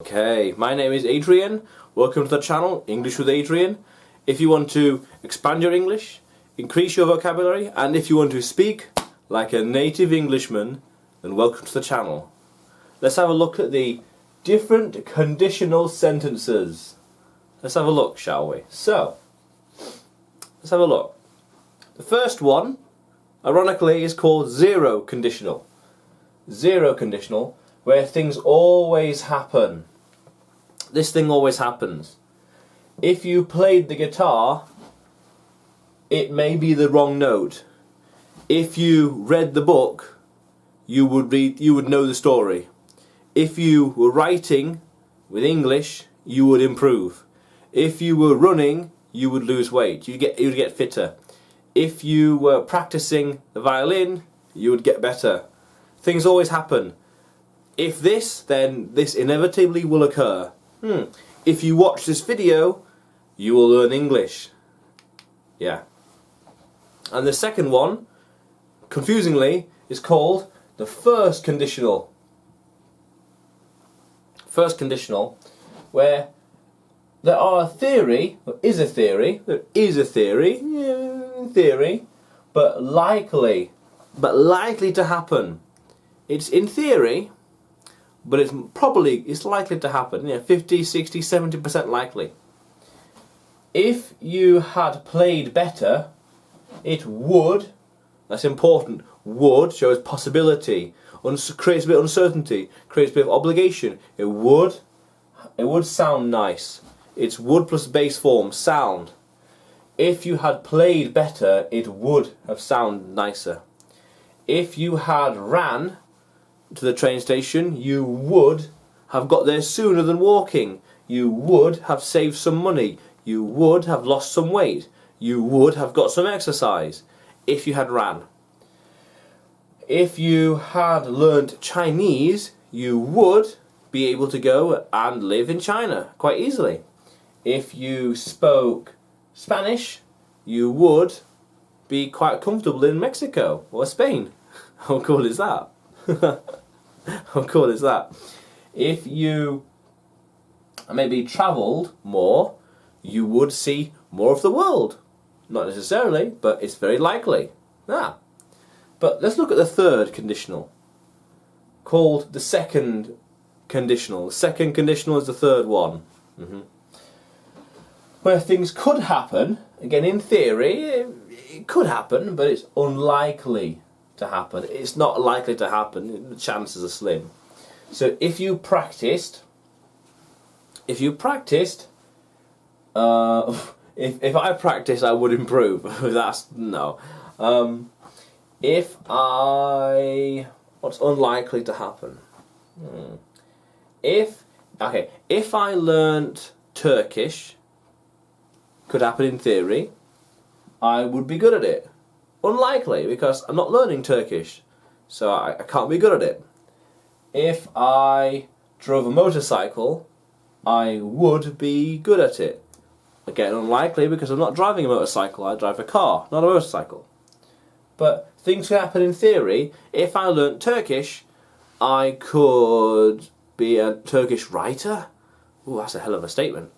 Okay, my name is Adrian. Welcome to the channel, English with Adrian. If you want to expand your English, increase your vocabulary, and if you want to speak like a native Englishman, then welcome to the channel. Let's have a look at the different conditional sentences. Let's have a look, shall we? So, let's have a look. The first one, ironically, is called zero conditional. Zero conditional, where things always happen. This thing always happens. If you played the guitar, it may be the wrong note. If you read the book, you would know the story. If you were writing with English, you would improve. If you were running, you would lose weight. You'd get fitter. If you were practicing the violin, you would get better. Things always happen. If this, then this inevitably will occur. If you watch this video, you will learn English. Yeah. And the second one, confusingly, is called the first conditional. First conditional, where there is a theory, but likely to happen. It's in theory, but it's likely to happen. 50, 60, 70% likely. If you had played better, it would, that's important, would shows possibility, creates a bit of uncertainty, creates a bit of obligation. It would sound nice. It's would plus base form, sound. If you had played better, it would have sounded nicer. If you had ran to the train station, you would have got there sooner than walking. You would have saved some money. You would have lost some weight. You would have got some exercise if you had ran. If you had learnt Chinese, you would be able to go and live in China quite easily. If you spoke Spanish, you would be quite comfortable in Mexico or Spain. How cool is that? How cool is that? If you maybe travelled more, you would see more of the world. Not necessarily, but it's very likely. But let's look at the third conditional, called the second conditional. The second conditional is the third one. Where things could happen, again in theory, it could happen, but it's unlikely to happen. It's not likely to happen. The chances are slim. So if I practiced, I would improve. That's no. What's unlikely to happen? If I learnt Turkish, could happen in theory, I would be good at it. Unlikely, because I'm not learning Turkish, so I can't be good at it. If I drove a motorcycle, I would be good at it. Again, unlikely, because I'm not driving a motorcycle, I drive a car, not a motorcycle. But things can happen in theory. If I learnt Turkish, I could be a Turkish writer. Ooh, that's a hell of a statement.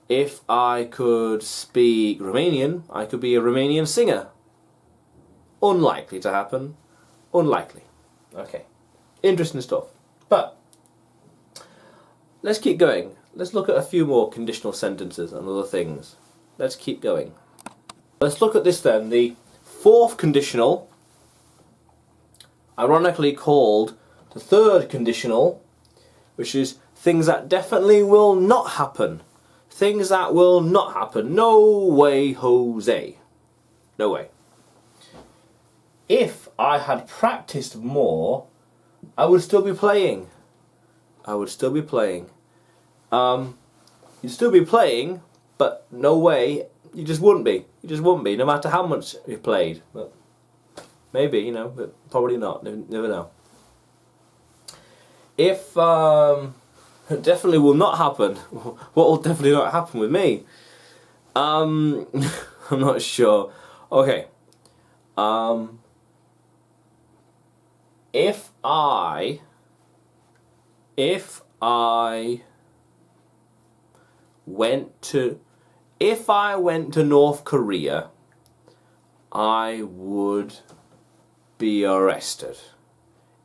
If I could speak Romanian, I could be a Romanian singer. Unlikely to happen. Unlikely. Okay. Interesting stuff. But let's keep going. Let's look at a few more conditional sentences and other things. Let's keep going. Let's look at this then. The fourth conditional, ironically called the third conditional, which is things that definitely will not happen. Things that will not happen. No way, Jose. No way. If I had practiced more, I would still be playing. I would still be playing. You'd still be playing, but no way, you just wouldn't be. You just wouldn't be, no matter how much you played. But maybe, but probably not. Never know. If it definitely will not happen. What will definitely not happen with me? I'm not sure. Okay. If I if I went to North Korea, I would be arrested.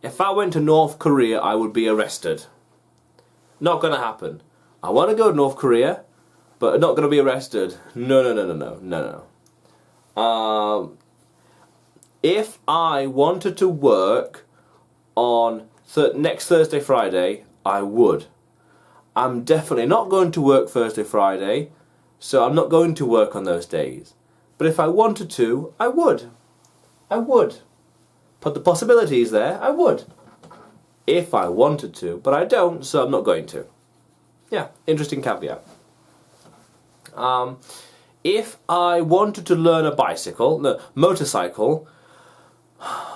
If I went to North Korea, I would be arrested. Not gonna happen. I want to go to North Korea, but not gonna be arrested. No. If I wanted to work on next Thursday, Friday, I would. I'm definitely not going to work Thursday, Friday, so I'm not going to work on those days. But if I wanted to, I would. I would. Put the possibilities there, I would. If I wanted to, but I don't, so I'm not going to. Yeah, interesting caveat. If I wanted to learn a motorcycle,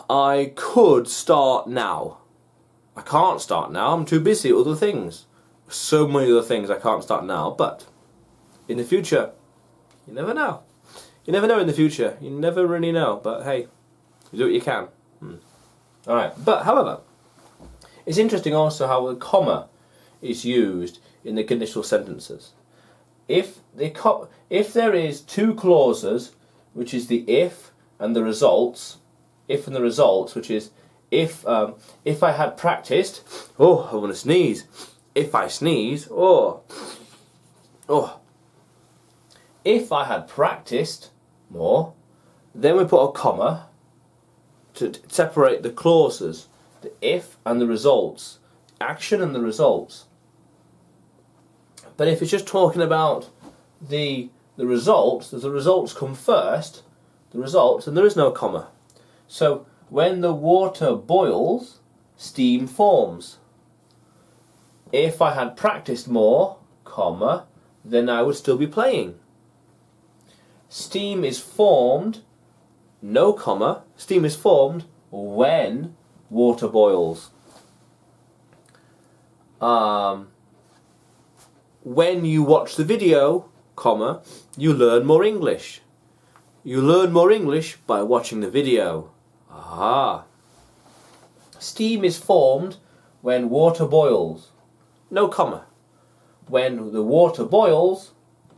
I could start now. I can't start now, I'm too busy with other things. So many other things I can't start now, but in the future, you never know. You never know in the future, you never really know, but hey, you do what you can. Alright, but however, it's interesting also how the comma is used in the conditional sentences. If there is two clauses, which is the if and the results, which is if I had practiced, oh, I want to sneeze. If I sneeze, oh. If I had practiced more, then we put a comma to separate the clauses, the if and the results, action and the results. But if it's just talking about the results, the results come first, the results, and there is no comma. So when the water boils, steam forms. If I had practiced more, comma, then I would still be playing. Steam is formed, no comma, steam is formed when water boils. When you watch the video, comma, you learn more English. You learn more English by watching the video. Aha. Steam is formed when water boils. No comma. When the water boils,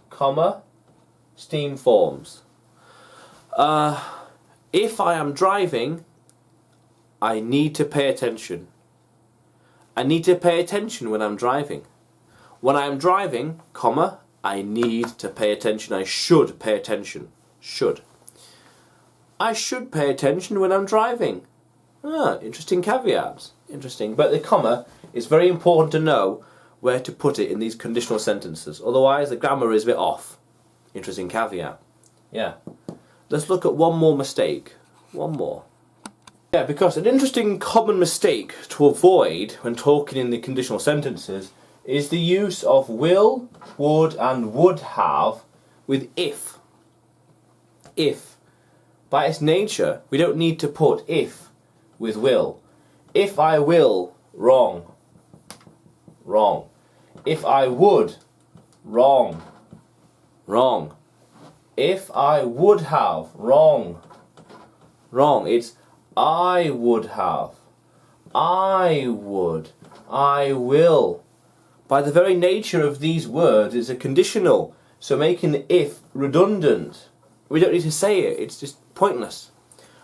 comma, steam forms. If I am driving, I need to pay attention. I need to pay attention when I'm driving. When I am driving, comma, I need to pay attention. I should pay attention. Should. I should pay attention when I'm driving. Interesting caveats. Interesting. But the comma is very important to know where to put it in these conditional sentences. Otherwise, the grammar is a bit off. Interesting caveat. Yeah. Let's look at one more mistake. One more. Yeah, because an interesting common mistake to avoid when talking in the conditional sentences is the use of will, would and would have with if. If. By its nature, we don't need to put if with will. If I will, wrong. Wrong. If I would, wrong. Wrong. If I would have, wrong. Wrong. It's I would have. I would. I will. By the very nature of these words, it's a conditional. So making the if redundant. We don't need to say it. It's just pointless.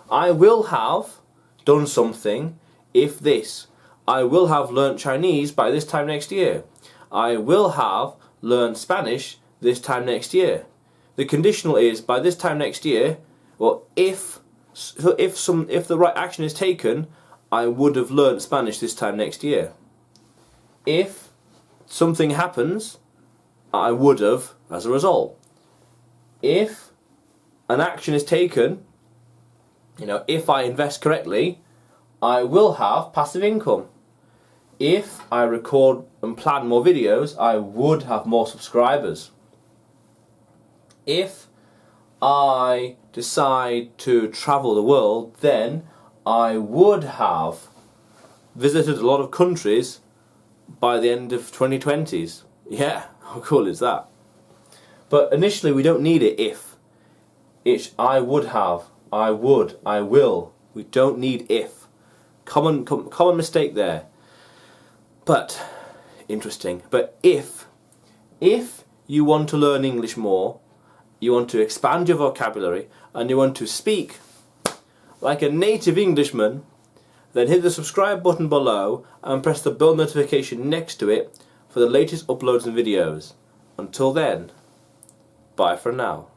I will have done something if this. I will have learnt Chinese by this time next year. I will have learnt Spanish this time next year. The conditional is by this time next year, or if the right action is taken, I would have learnt Spanish this time next year. If something happens, I would have as a result. If an action is taken, if I invest correctly, I will have passive income. If I record and plan more videos, I would have more subscribers. If I decide to travel the world, then I would have visited a lot of countries by the end of 2020s. Yeah, how cool is that? But initially we don't need it if. It's I would have, I would, I will. We don't need if. Common mistake there. But, interesting. But if you want to learn English more, you want to expand your vocabulary, and you want to speak like a native Englishman, then hit the subscribe button below and press the bell notification next to it for the latest uploads and videos. Until then, bye for now.